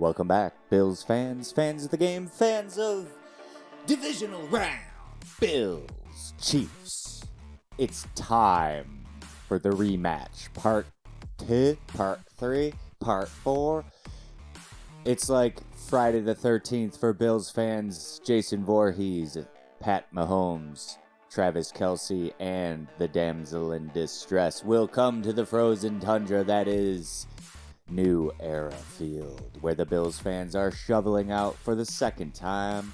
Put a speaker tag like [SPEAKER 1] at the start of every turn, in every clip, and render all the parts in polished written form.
[SPEAKER 1] Welcome back, Bills fans, fans of the game, fans of Divisional round. Bills, Chiefs. It's time for the rematch. Part 2, Part 3, Part 4. It's like Friday the 13th for Bills fans. Jason Voorhees, Pat Mahomes, Travis Kelce, and the damsel in distress will come to the frozen tundra that is New Era Field, where the Bills fans are shoveling out for the second time.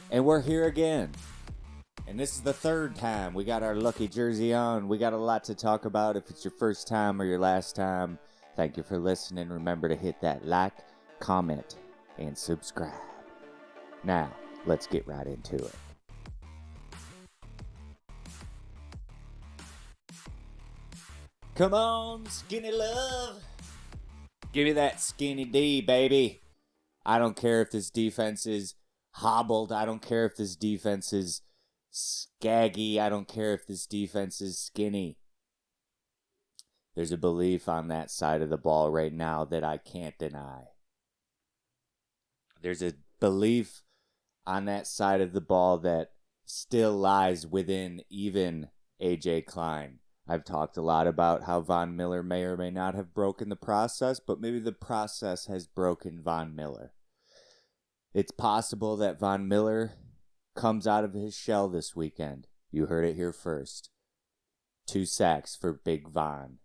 [SPEAKER 1] And we're here again. And this is the third time we got our lucky jersey on. We got a lot to talk about. If it's your first time or your last time, thank you for listening. Remember to hit that like, comment, and subscribe. Now, let's get right into it. Come on, skinny love. Give me that skinny D, baby. I don't care if this defense is hobbled. I don't care if this defense is scaggy. I don't care if this defense is skinny. There's a belief on that side of the ball right now that I can't deny. There's a belief on that side of the ball that still lies within even A.J. Klein. I've talked a lot about how Von Miller may or may not have broken the process, but maybe the process has broken Von Miller. It's possible that Von Miller comes out of his shell this weekend. You heard it here first. 2 sacks for Big Von.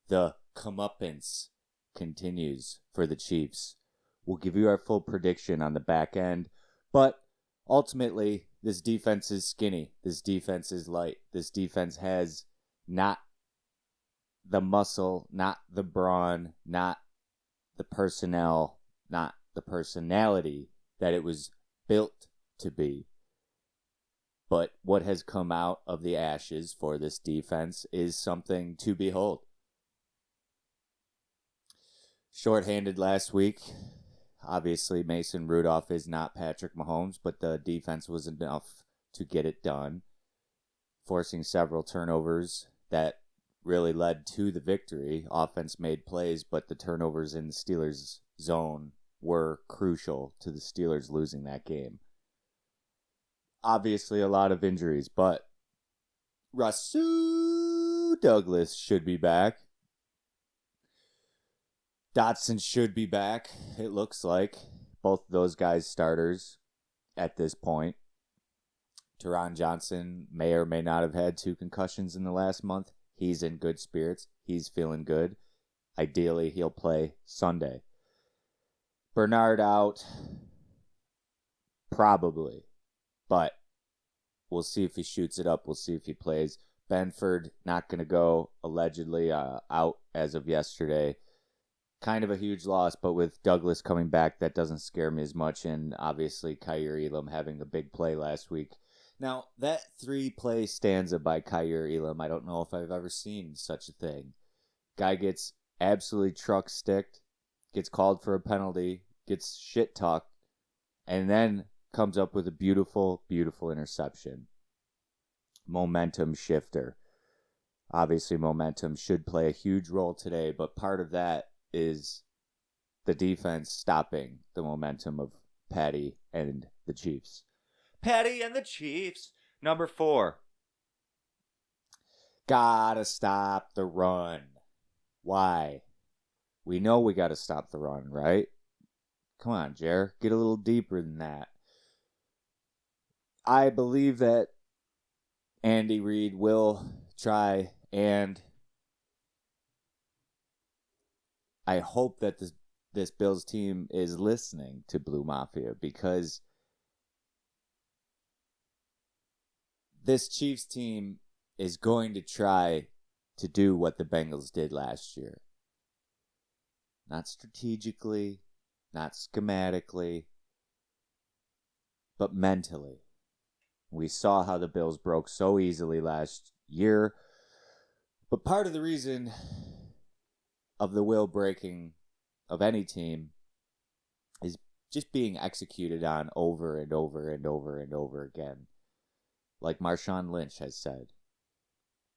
[SPEAKER 1] The comeuppance continues for the Chiefs. We'll give you our full prediction on the back end, but ultimately, this defense is skinny. This defense is light. This defense has not the muscle, not the brawn, not the personnel, not the personality that it was built to be. But what has come out of the ashes for this defense is something to behold. Shorthanded last week. Obviously, Mason Rudolph is not Patrick Mahomes, but the defense was enough to get it done, forcing several turnovers that really led to the victory. Offense made plays, but the turnovers in the Steelers' zone were crucial to the Steelers losing that game. Obviously, a lot of injuries, but Rasul Douglas should be back. Dotson should be back, it looks like. Both of those guys starters at this point. Teron Johnson may or may not have had 2 concussions in the last month. He's in good spirits. He's feeling good. Ideally, he'll play Sunday. Bernard out. Probably. But we'll see if he shoots it up. We'll see if he plays. Benford not going to go. Allegedly out as of yesterday. Kind of a huge loss, but with Douglas coming back, that doesn't scare me as much. And obviously, Kaiir Elam having a big play last week. Now, that 3-play stanza by Kaiir Elam, I don't know if I've ever seen such a thing. Guy gets absolutely truck sticked, gets called for a penalty, gets shit talked, and then comes up with a beautiful, beautiful interception. Momentum shifter. Obviously, momentum should play a huge role today, but part of that is the defense stopping the momentum of Patty and the Chiefs. Patty and the Chiefs. Number 4. Gotta stop the run. Why? We know we gotta stop the run, right? Come on, Jer. Get a little deeper than that. I believe that Andy Reid will try, and I hope that this Bills team is listening to Blue Mafia, because this Chiefs team is going to try to do what the Bengals did last year. Not strategically, not schematically, but mentally. We saw how the Bills broke so easily last year. But part of the reason of the will breaking of any team is just being executed on over and over and over and over again. Like Marshawn Lynch has said.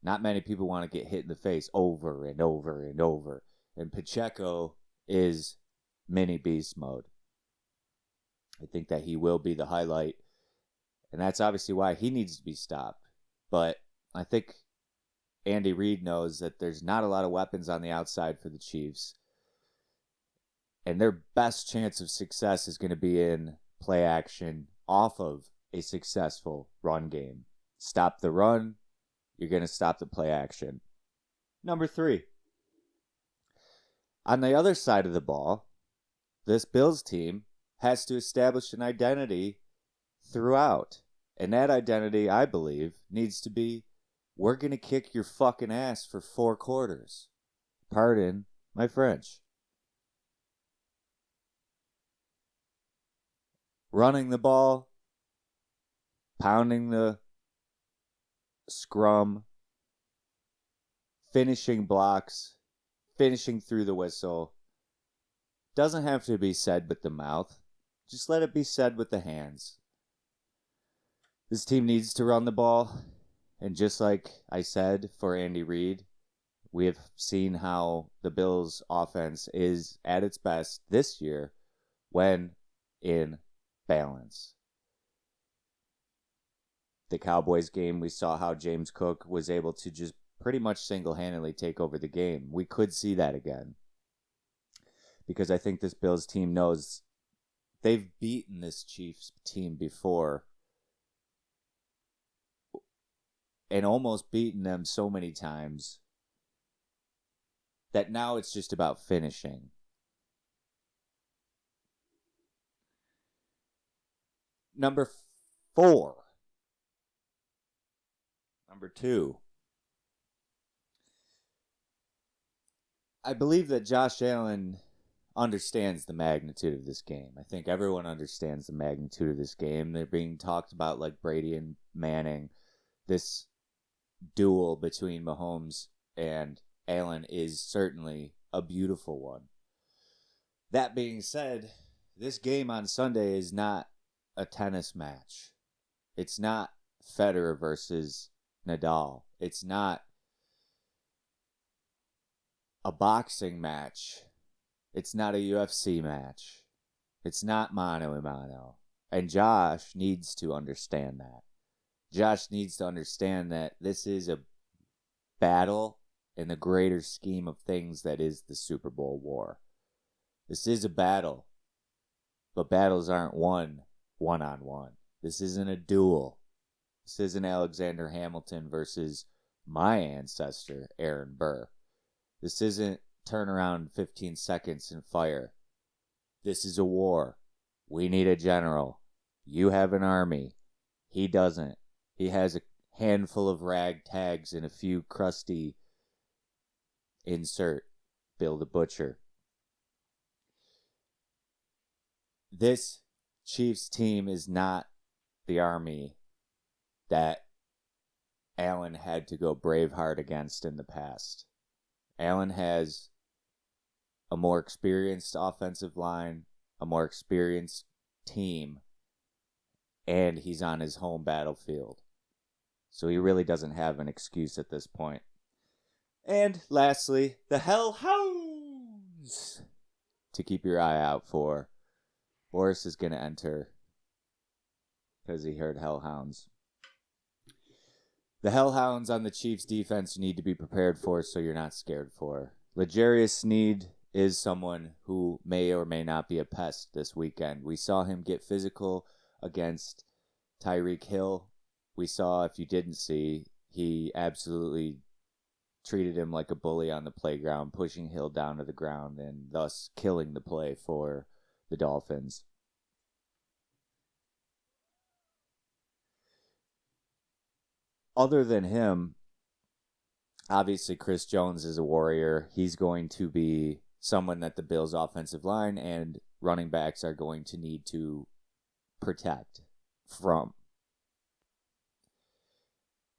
[SPEAKER 1] Not many people want to get hit in the face over and over and over. And Pacheco is mini beast mode. I think that he will be the highlight, and that's obviously why he needs to be stopped. But I think Andy Reid knows that there's not a lot of weapons on the outside for the Chiefs, and their best chance of success is going to be in play action off of a successful run game. Stop the run, you're going to stop the play action. Number 3. On the other side of the ball, this Bills team has to establish an identity throughout. And that identity, I believe, needs to be, we're going to kick your fucking ass for 4 quarters. Pardon my French. Running the ball, pounding the scrum, finishing blocks, finishing through the whistle. Doesn't have to be said with the mouth. Just let it be said with the hands. This team needs to run the ball. And just like I said for Andy Reid, we have seen how the Bills' offense is at its best this year when in balance. The Cowboys game, we saw how James Cook was able to just pretty much single-handedly take over the game. We could see that again. Because I think this Bills team knows they've beaten this Chiefs team before and almost beaten them so many times that now it's just about finishing. Number 4. Number 2. I believe that Josh Allen understands the magnitude of this game. I think everyone understands the magnitude of this game. They're being talked about like Brady and Manning. This duel between Mahomes and Allen is certainly a beautiful one. That being said, this game on Sunday is not a tennis match. It's not Federer versus Nadal. It's not a boxing match. It's not a UFC match. It's not mano a mano. And Josh needs to understand that. Josh needs to understand that this is a battle in the greater scheme of things that is the Super Bowl war. This is a battle, but battles aren't won one-on-one. This isn't a duel. This isn't Alexander Hamilton versus my ancestor, Aaron Burr. This isn't turn around 15 seconds and fire. This is a war. We need a general. You have an army. He doesn't. He has a handful of ragtags and a few crusty insert Bill the Butcher. This Chiefs team is not the army that Allen had to go Braveheart against in the past. Allen has a more experienced offensive line, a more experienced team, and he's on his home battlefield. So he really doesn't have an excuse at this point. And lastly, the Hounds to keep your eye out for. Boris is going to enter because he heard Hellhounds. The Hellhounds on the Chiefs defense you need to be prepared for so you're not scared for. L'Jarius Sneed is someone who may or may not be a pest this weekend. We saw him get physical against Tyreek Hill. We saw, if you didn't see, he absolutely treated him like a bully on the playground, pushing Hill down to the ground and thus killing the play for the Dolphins. Other than him, obviously Chris Jones is a warrior. He's going to be someone that the Bills' offensive line and running backs are going to need to protect from.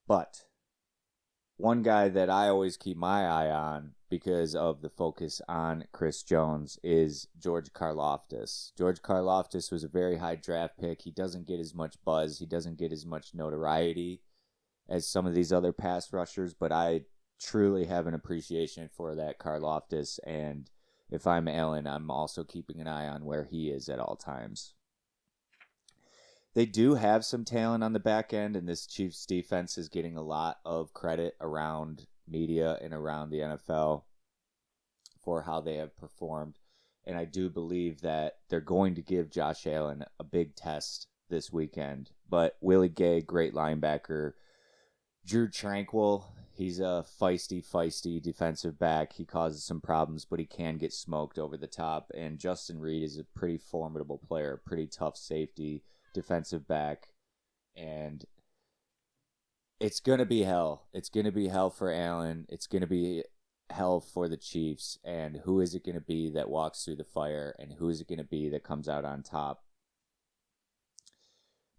[SPEAKER 1] But one guy that I always keep my eye on because of the focus on Chris Jones is George Karlaftis. George Karlaftis was a very high draft pick. He doesn't get as much buzz. He doesn't get as much notoriety as some of these other pass rushers, but I truly have an appreciation for that Karlaftis, and if I'm Allen, I'm also keeping an eye on where he is at all times. They do have some talent on the back end, and this Chiefs defense is getting a lot of credit around media and around the NFL for how they have performed. And I do believe that they're going to give Josh Allen a big test this weekend. But Willie Gay, great linebacker. Drew Tranquil, he's a feisty defensive back. He causes some problems, but he can get smoked over the top. And Justin Reed is a pretty formidable player, pretty tough safety, defensive back. And it's going to be hell. It's going to be hell for Allen. It's going to be hell for the Chiefs. And who is it going to be that walks through the fire? And who is it going to be that comes out on top?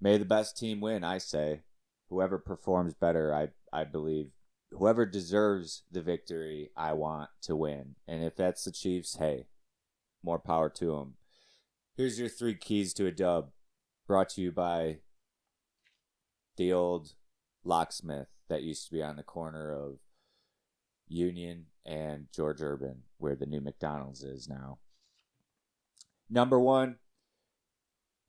[SPEAKER 1] May the best team win, I say. Whoever performs better, I believe. Whoever deserves the victory, I want to win. And if that's the Chiefs, hey, more power to them. Here's your 3 keys to a dub. Brought to you by the old locksmith that used to be on the corner of Union and George Urban, where the new McDonald's is now. Number 1,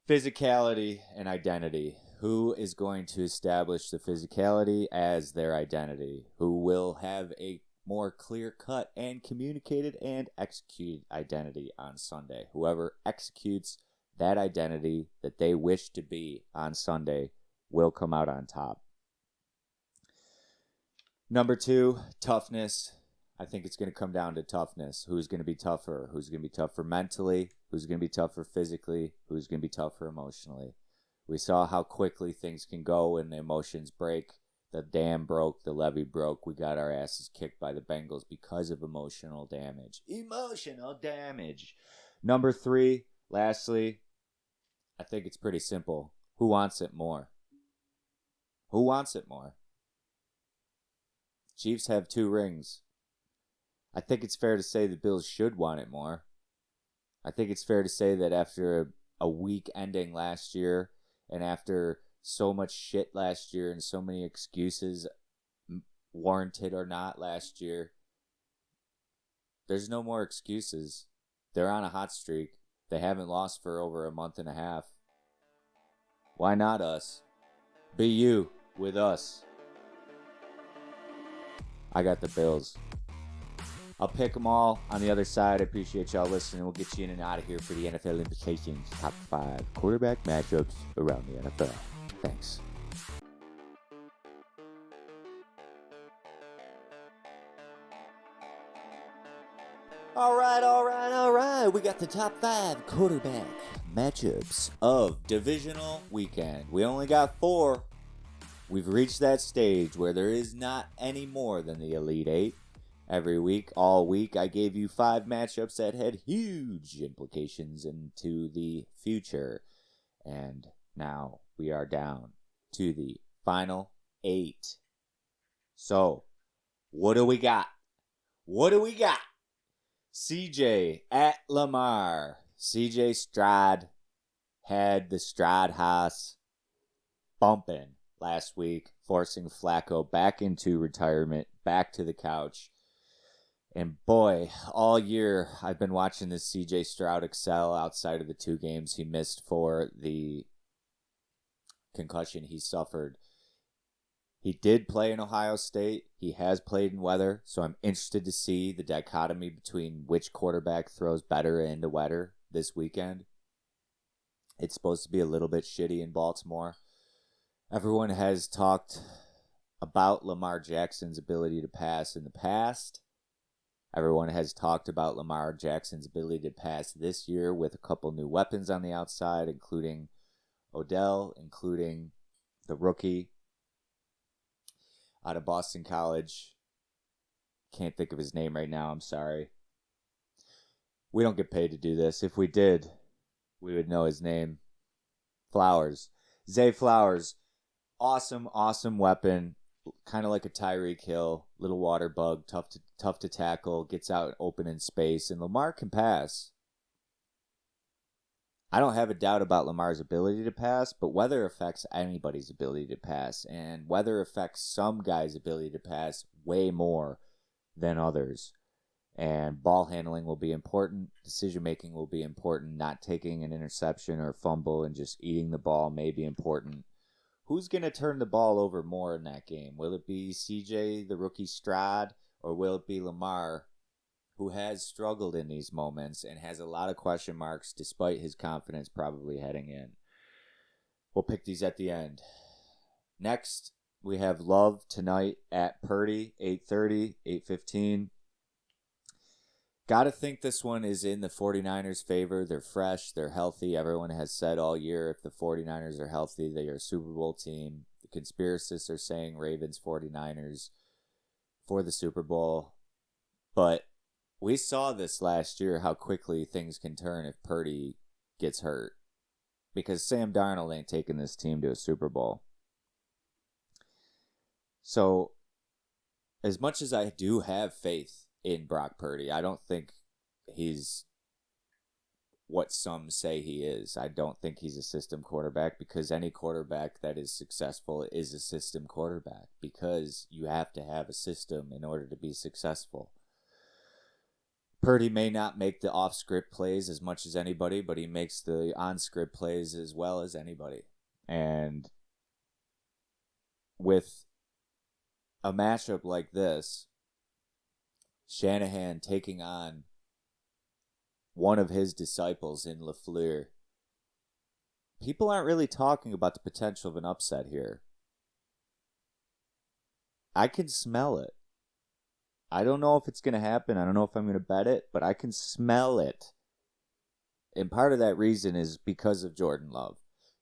[SPEAKER 1] physicality and identity. Who is going to establish the physicality as their identity? Who will have a more clear-cut and communicated and executed identity on Sunday? Whoever executes that identity that they wish to be on Sunday will come out on top. Number 2, toughness. I think it's going to come down to toughness. Who's going to be tougher? Who's going to be tougher mentally? Who's going to be tougher physically? Who's going to be tougher emotionally? We saw how quickly things can go when the emotions break. The dam broke, the levee broke. We got our asses kicked by the Bengals because of emotional damage. Emotional damage. Number 3, lastly, I think it's pretty simple. Who wants it more? Who wants it more? Chiefs have 2 rings. I think it's fair to say the Bills should want it more. I think it's fair to say that after a weak ending last year, and after so much shit last year and so many excuses, warranted or not, last year, there's no more excuses. They're on a hot streak. They haven't lost for over a month and a half. Why not us? Be you with us. I got the Bills. I'll pick them all on the other side. I appreciate y'all listening. We'll get you in and out of here for the NFL implications. Top 5 quarterback matchups around the NFL. Thanks. All right. We got the top 5 quarterback matchups of Divisional weekend. We only got 4. We've reached that stage where there is not any more than the Elite 8. Every week, all week, I gave you 5 matchups that had huge implications into the future. And now we are down to the final 8. So, what do we got? CJ at Lamar. CJ Stroud had the Stroud Haas bumping last week, forcing Flacco back into retirement, back to the couch. And boy, all year I've been watching this CJ Stroud excel outside of the 2 games he missed for the concussion he suffered. He did play in Ohio State. He has played in weather, so I'm interested to see the dichotomy between which quarterback throws better into weather this weekend. It's supposed to be a little bit shitty in Baltimore. Everyone has talked about Lamar Jackson's ability to pass in the past. Everyone has talked about Lamar Jackson's ability to pass this year with a couple new weapons on the outside, including Odell, including the rookie out of Boston College. Can't think of his name right now, I'm sorry. We don't get paid to do this. If we did, we would know his name. Flowers. Zay Flowers. Awesome weapon. Kind of like a Tyreek Hill, little water bug, tough to tackle, gets out open in space, and Lamar can pass. I don't have a doubt about Lamar's ability to pass, but weather affects anybody's ability to pass, and weather affects some guys' ability to pass way more than others. And ball handling will be important. Decision making will be important. Not taking an interception or fumble and just eating the ball may be important. Who's going to turn the ball over more in that game? Will it be CJ, the rookie Stroud, or will it be Lamar, who has struggled in these moments and has a lot of question marks despite his confidence probably heading in? We'll pick these at the end. Next, we have Love tonight at Purdy, 8:30, 8:15. Got to think this one is in the 49ers' favor. They're fresh. They're healthy. Everyone has said all year if the 49ers are healthy, they are a Super Bowl team. The conspiracists are saying Ravens 49ers for the Super Bowl. But we saw this last year, how quickly things can turn if Purdy gets hurt. Because Sam Darnold ain't taking this team to a Super Bowl. So, as much as I do have faith in Brock Purdy, I don't think he's what some say he is. I don't think he's a system quarterback, because any quarterback that is successful is a system quarterback, because you have to have a system in order to be successful. Purdy may not make the off-script plays as much as anybody, but he makes the on-script plays as well as anybody. And with a matchup like this, Shanahan taking on one of his disciples in LaFleur, people aren't really talking about the potential of an upset here. I can smell it. I don't know if it's going to happen. I don't know if I'm going to bet it, but I can smell it. And part of that reason is because of Jordan Love.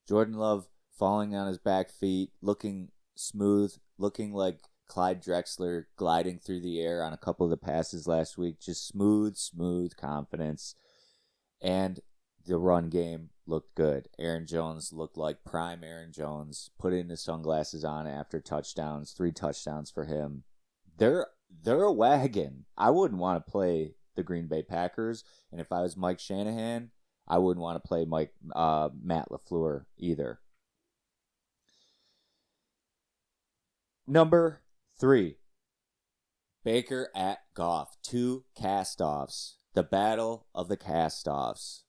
[SPEAKER 1] Jordan Love falling on his back feet, looking smooth, looking like Clyde Drexler gliding through the air on a couple of the passes last week. Just smooth confidence. And the run game looked good. Aaron Jones looked like prime Aaron Jones. Putting the sunglasses on after touchdowns. 3 touchdowns for him. They're a wagon. I wouldn't want to play the Green Bay Packers. And if I was Mike Shanahan, I wouldn't want to play Matt LaFleur either. Number 3. Baker at Goff. 2 cast-offs. The battle of the cast-offs.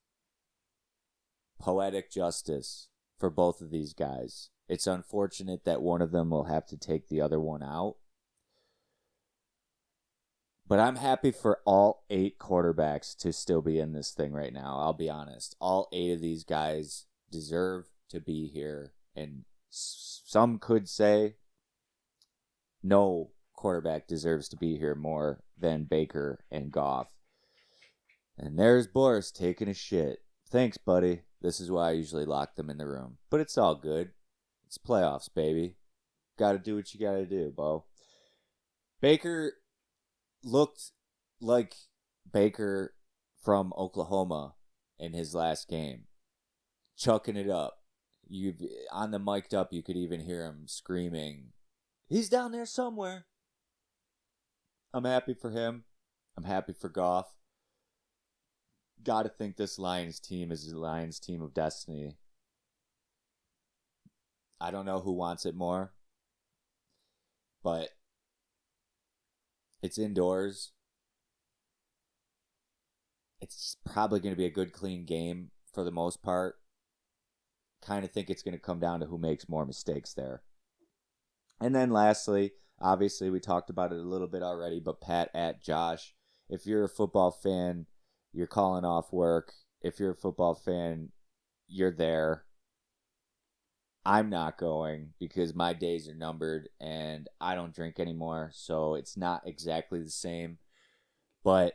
[SPEAKER 1] Poetic justice for both of these guys. It's unfortunate that one of them will have to take the other one out. But I'm happy for all 8 quarterbacks to still be in this thing right now. I'll be honest. All 8 of these guys deserve to be here. And some could say no quarterback deserves to be here more than Baker and Goff. And there's Boris taking a shit. Thanks, buddy. This is why I usually lock them in the room. But it's all good. It's playoffs, baby. Gotta do what you gotta do, Bo. Baker looked like Baker from Oklahoma in his last game. Chucking it up. On the mic'd up, you could even hear him screaming, "He's down there somewhere." I'm happy for him. I'm happy for Goff. Gotta think this Lions team is the Lions team of destiny. I don't know who wants it more, but it's indoors. It's probably going to be a good, clean game for the most part. Kind of think it's going to come down to who makes more mistakes there. And then lastly, obviously we talked about it a little bit already, but Pat at Josh. If you're a football fan, you're calling off work. If you're a football fan, you're there. I'm not going because my days are numbered and I don't drink anymore, so it's not exactly the same. But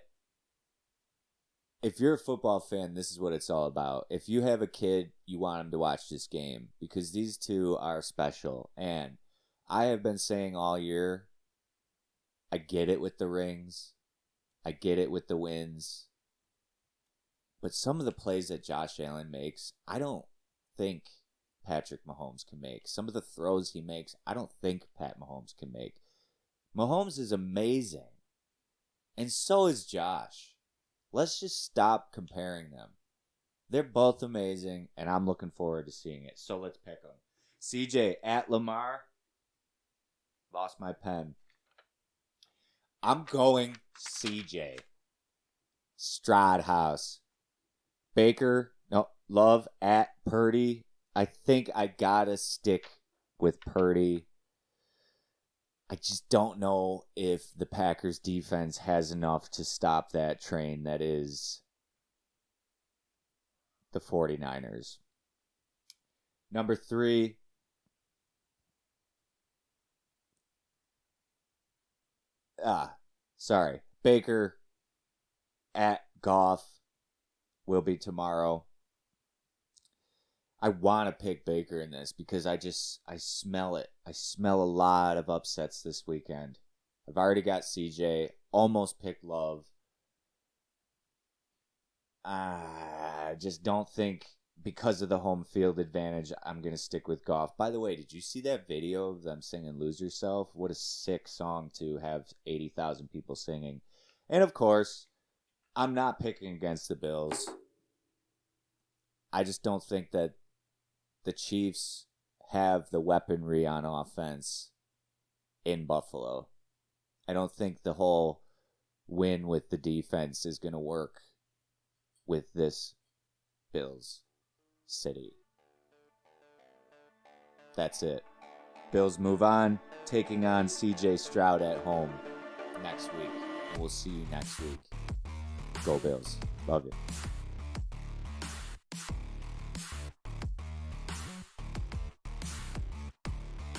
[SPEAKER 1] if you're a football fan, this is what it's all about. If you have a kid, you want him to watch this game because these two are special. And I have been saying all year, I get it with the rings. I get it with the wins. But some of the plays that Josh Allen makes, I don't think Patrick Mahomes can make. Some of the throws he makes, I don't think Pat Mahomes can make. Mahomes is amazing. And so is Josh. Let's just stop comparing them. They're both amazing, and I'm looking forward to seeing it. So let's pick them. CJ at Lamar. Lost my pen. I'm going CJ. Stroud House. Baker, no, Love at Purdy. I think I gotta stick with Purdy. I just don't know if the Packers defense has enough to stop that train that is the 49ers. Number 3. Baker at Goff will be tomorrow. I want to pick Baker in this because I smell it. I smell a lot of upsets this weekend. I've already got CJ, almost picked Love. I just don't think, because of the home field advantage, I'm going to stick with Goff. By the way, did you see that video of them singing Lose Yourself? What a sick song to have 80,000 people singing. And of course, I'm not picking against the Bills. I just don't think that the Chiefs have the weaponry on offense in Buffalo. I don't think the whole win with the defense is going to work with this Bills city. That's it. Bills move on, taking on CJ Stroud at home next week. We'll see you next week. Go Bills. Love you.